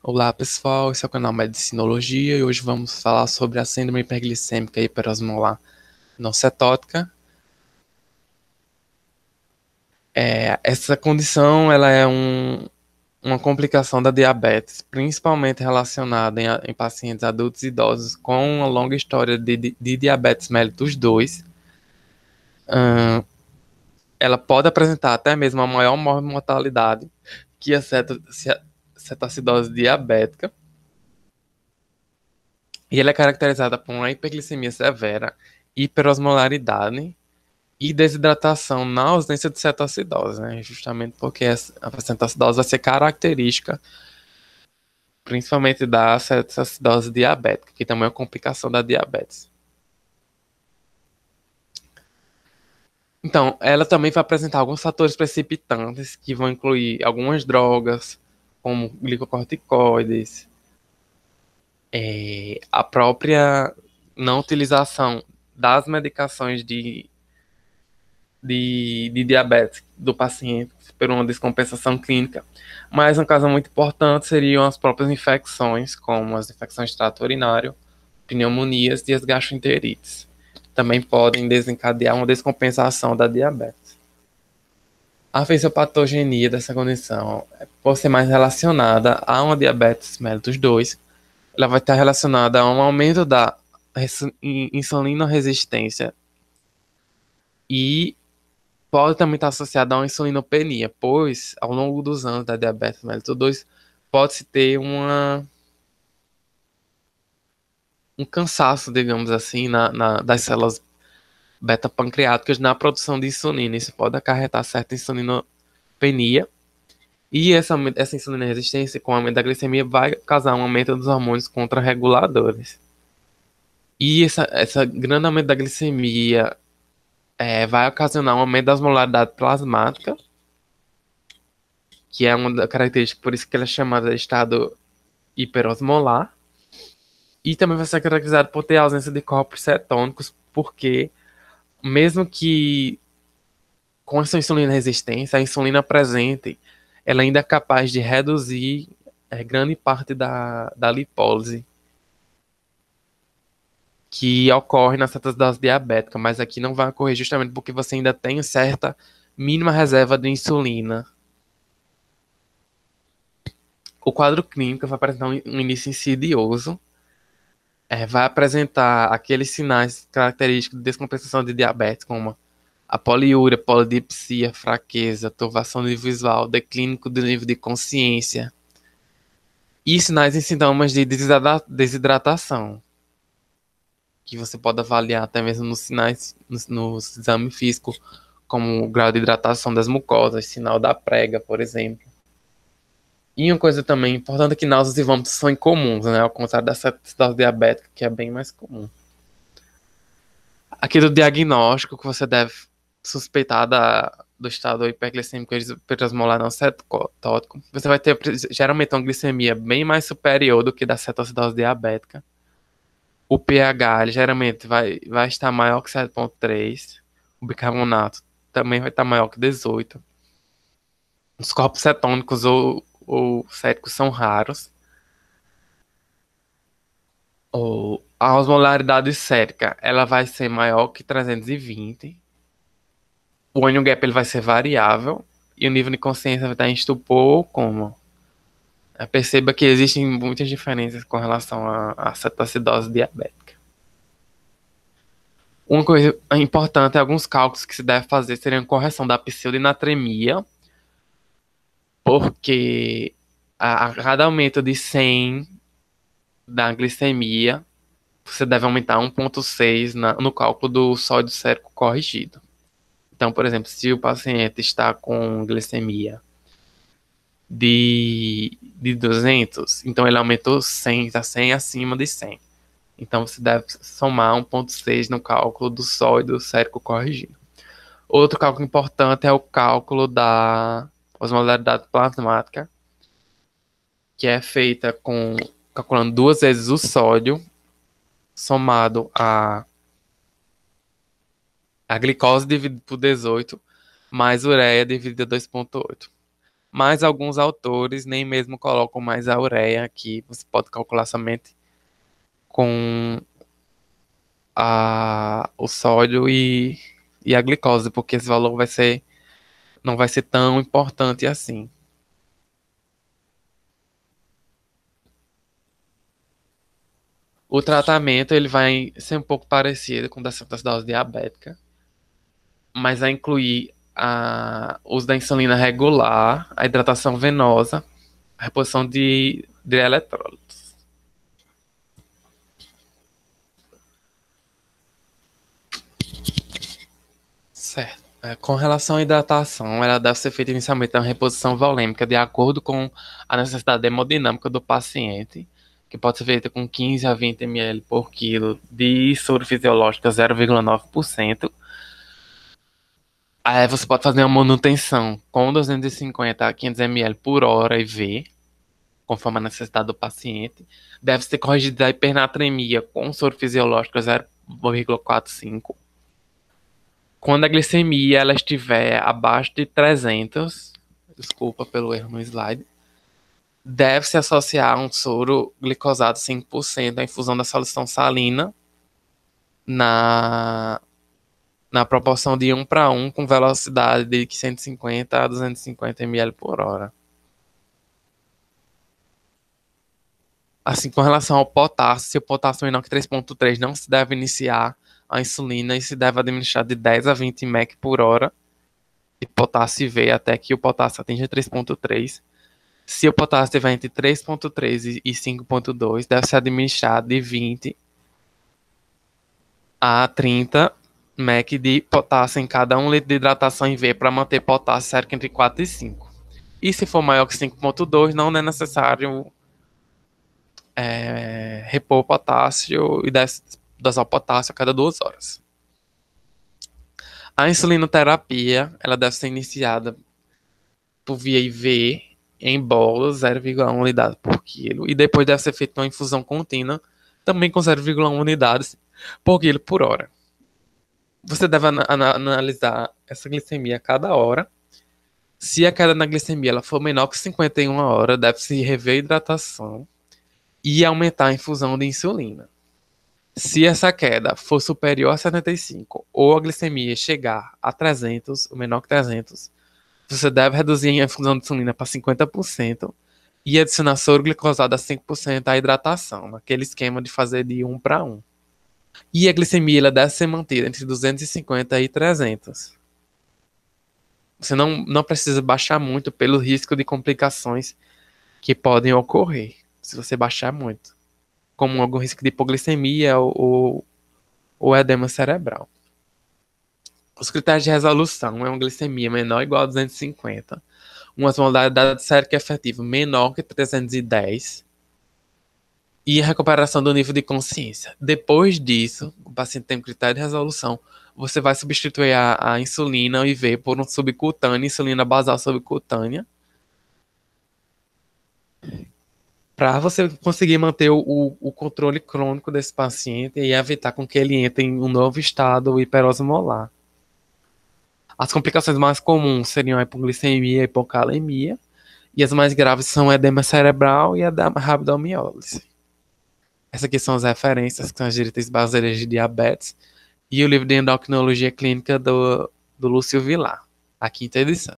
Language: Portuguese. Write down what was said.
Olá pessoal, esse é o canal Medicinologia e hoje vamos falar sobre a síndrome hiperglicêmica hiperosmolar não cetótica. Essa condição ela é uma complicação da diabetes, principalmente relacionada em pacientes adultos e idosos com uma longa história de diabetes mellitus 2. Ahn, Ela pode apresentar até mesmo a maior mortalidade que a cetoacidose diabética. E ela é caracterizada por uma hiperglicemia severa, hiperosmolaridade e desidratação na ausência de cetoacidose, né? Justamente porque a cetoacidose vai ser característica principalmente da cetoacidose diabética, que também é uma complicação da diabetes. Então, ela também vai apresentar alguns fatores precipitantes, que vão incluir algumas drogas, como glicocorticoides, a própria não utilização das medicações de diabetes do paciente por uma descompensação clínica. Mas um caso muito importante seriam as próprias infecções, como as infecções de trato urinário, pneumonias e as gastroenterites. Também podem desencadear uma descompensação da diabetes. A fisiopatogenia dessa condição, por ser mais relacionada a uma diabetes mellitus 2, ela vai estar relacionada a um aumento da insulina resistência e pode também estar associada a uma insulinopenia, pois ao longo dos anos da diabetes mellitus 2 pode-se ter um cansaço, digamos assim, das células beta-pancreáticas na produção de insulina. Isso pode acarretar certa insulinopenia. E essa insulina resistência com o aumento da glicemia vai causar um aumento dos hormônios contrarreguladores. E essa grande aumento da glicemia vai ocasionar um aumento da osmolaridade plasmática, que é uma das características, por isso que ela é chamada de estado hiperosmolar. E também vai ser caracterizado por ter ausência de corpos cetônicos, porque mesmo que com essa insulina resistência, a insulina presente, ela ainda é capaz de reduzir grande parte da lipólise que ocorre na cetose diabética, mas aqui não vai ocorrer justamente porque você ainda tem certa mínima reserva de insulina. O quadro clínico vai apresentar um início insidioso, vai apresentar aqueles sinais característicos de descompensação de diabetes, como a poliúria, polidipsia, fraqueza, turvação de visual, declínio do nível de consciência e sinais e sintomas de desidratação, que você pode avaliar até mesmo nos sinais, nos exames físicos, como o grau de hidratação das mucosas, sinal da prega, por exemplo. E uma coisa também importante é que náuseas e vômitos são incomuns, né? Ao contrário da cetose diabética, que é bem mais comum. Aqui do diagnóstico que você deve suspeitar do estado hiperglicêmico hiperosmolar não cetótico, você vai ter geralmente uma glicemia bem mais superior do que da cetoacidose diabética. O pH ele geralmente vai estar maior que 7,3. O bicarbonato também vai estar maior que 18. Os corpos cetônicos ou céticos são raros. A osmolaridade sérica ela vai ser maior que 320. O onion gap ele vai ser variável e o nível de consciência vai estar em estupor ou coma. Perceba que existem muitas diferenças com relação à cetoacidose diabética. Uma coisa importante, alguns cálculos que se deve fazer seriam correção da pseudinatremia, porque a cada aumento de 100 da glicemia, você deve aumentar 1,6 no cálculo do sódio sérico corrigido. Então, por exemplo, se o paciente está com glicemia de 200, então ele aumentou 100, está 100 acima de 100. Então você deve somar 1,6 no cálculo do sódio sérico corrigido. Outro cálculo importante é o cálculo da osmolaridade plasmática, que é feita calculando duas vezes o sódio somado a glicose dividido por 18 mais ureia dividida 2,8. mas alguns autores nem mesmo colocam mais a ureia aqui. Você pode calcular somente com o sódio e a glicose, porque esse valor não vai ser tão importante assim. O tratamento ele vai ser um pouco parecido com o da cetoacidose diabética, mas vai incluir o uso da insulina regular, a hidratação venosa, a reposição de eletrólitos. Certo. Com relação à hidratação, ela deve ser feita inicialmente uma reposição volêmica de acordo com a necessidade hemodinâmica do paciente, que pode ser feita com 15 a 20 ml por quilo de soro fisiológico 0,9%. Aí você pode fazer uma manutenção com 250 a 500 ml por hora IV, conforme a necessidade do paciente. Deve ser corrigida a hipernatremia com soro fisiológico 0,45. Quando a glicemia ela estiver abaixo de 300, desculpa pelo erro no slide, deve-se associar um soro glicosado 5% à infusão da solução salina na, na proporção de 1:1 com velocidade de 150 a 250 ml por hora. Assim, com relação ao potássio, se o potássio menor que 3,3 não se deve iniciar a insulina e se deve administrar de 10 a 20 mEq por hora de potássio IV até que o potássio atinja 3,3. Se o potássio estiver entre 3,3 e 5,2, deve ser administrado de 20 a 30 mEq de potássio em cada 1 litro de hidratação IV para manter potássio cerca entre 4 e 5. E se for maior que 5,2, não é necessário repor potássio e dosar o potássio a cada 2 horas. A insulinoterapia ela deve ser iniciada por via IV em bolos 0,1 unidade por quilo e depois deve ser feita uma infusão contínua também com 0,1 unidades por quilo por hora. Você deve analisar essa glicemia a cada hora. Se a queda na glicemia ela for menor que 51 horas, deve-se rever a hidratação e aumentar a infusão de insulina. Se essa queda for superior a 75 ou a glicemia chegar a 300, ou menor que 300, você deve reduzir a infusão de insulina para 50% e adicionar soro glicosado a 5% à hidratação, naquele esquema de fazer de 1:1. E a glicemia ela deve ser mantida entre 250 e 300. Você não precisa baixar muito pelo risco de complicações que podem ocorrer se você baixar muito, como algum risco de hipoglicemia ou edema cerebral. Os critérios de resolução é uma glicemia menor ou igual a 250, uma osmolaridade sérica efetiva menor que 310 e a recuperação do nível de consciência. Depois disso, o paciente tem um critério de resolução, você vai substituir a insulina IV por um subcutâneo, insulina basal subcutânea, para você conseguir manter o controle crônico desse paciente e evitar com que ele entre em um novo estado hiperosmolar. As complicações mais comuns seriam a hipoglicemia e a hipocalemia, e as mais graves são edema cerebral e a rabdomiólise. Essas aqui são as referências, que são as diretrizes brasileiras de diabetes, e o livro de endocrinologia clínica do Lúcio Vilar, a quinta edição.